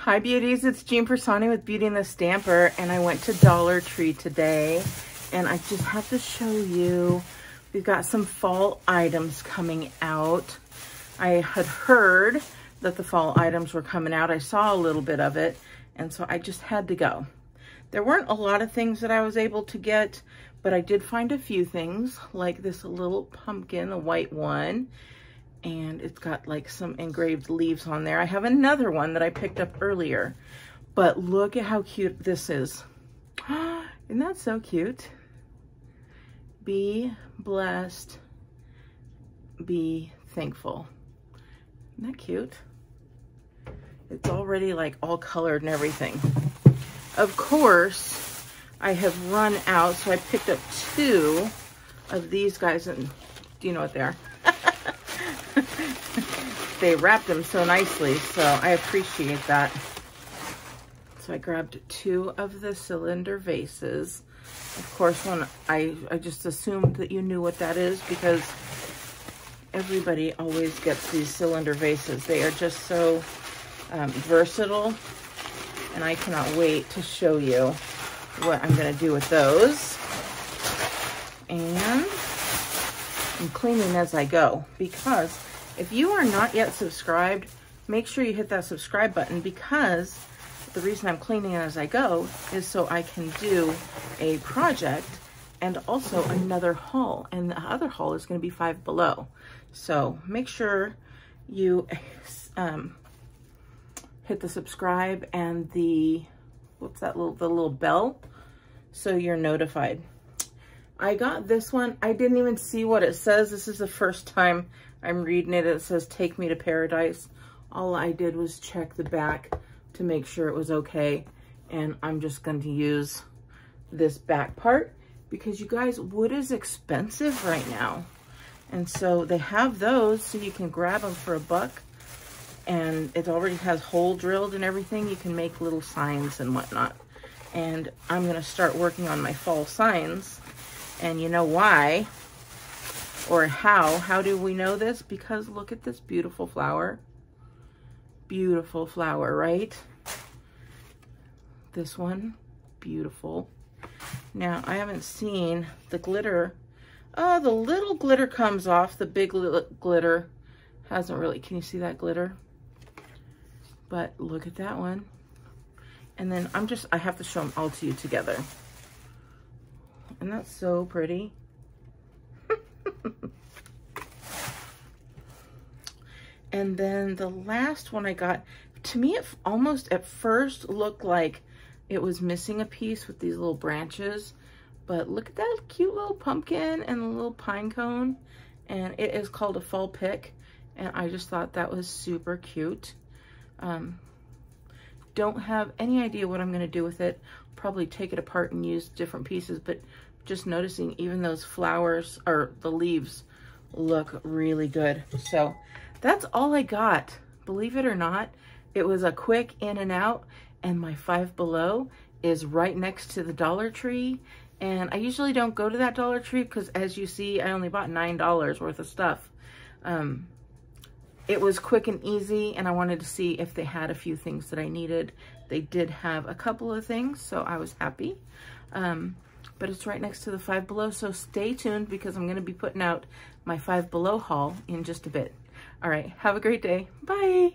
Hi beauties, it's Jean Piersanti with Beauty and the Stamper, and I went to Dollar Tree today, and I just have to show you, we've got some fall items coming out. I had heard that the fall items were coming out. I saw a little bit of it, and so I just had to go. There weren't a lot of things that I was able to get, but I did find a few things, like this little pumpkin, a white one, and it's got like some engraved leaves on there. I have another one that I picked up earlier, but look at how cute this is. Isn't that so cute? Be blessed, be thankful. Isn't that cute? It's already like all colored and everything. Of course, I have run out, so I picked up 2 of these guys, and do you know what they are? They wrapped them so nicely, so I appreciate that. So I grabbed 2 of the cylinder vases. Of course, when I just assumed that you knew what that is, because everybody always gets these cylinder vases. They are just so versatile, and I cannot wait to show you what I'm going to do with those. And I'm cleaning as I go, because if you are not yet subscribed, make sure you hit that subscribe button, because the reason I'm cleaning as I go is so I can do a project and also another haul, and the other haul is going to be Five Below. So make sure you hit the subscribe and the, what's that little, the little bell, so you're notified. I got this one. I didn't even see what it says. This is the first time I'm reading it. It says, "Take me to paradise." All I did was check the back to make sure it was okay. And I'm just going to use this back part, because you guys, wood is expensive right now. And so they have those, so you can grab them for $1. And it already has hole drilled and everything. You can make little signs and whatnot. And I'm going to start working on my fall signs. And you know why, or how do we know this? Because look at this beautiful flower. Beautiful flower, right? This one, beautiful. Now, I haven't seen the glitter. Oh, the little glitter comes off. The big glitter hasn't really, can you see that glitter? But look at that one. And then I have to show them all to you together. And that's so pretty. And then the last one I got, to me it almost at first looked like it was missing a piece with these little branches. But look at that cute little pumpkin and the little pine cone. And it is called a fall pick. And I just thought that was super cute. Don't have any idea what I'm going to do with it. Probably take it apart and use different pieces, but just noticing even those flowers, or the leaves, look really good. So that's all I got. Believe it or not, it was a quick in and out, and my Five Below is right next to the Dollar Tree. And I usually don't go to that Dollar Tree because, as you see, I only bought $9 worth of stuff. It was quick and easy, and I wanted to see if they had a few things that I needed. They did have a couple of things, so I was happy. But it's right next to the Five Below, so stay tuned, because I'm going to be putting out my Five Below haul in just a bit. All right, have a great day. Bye.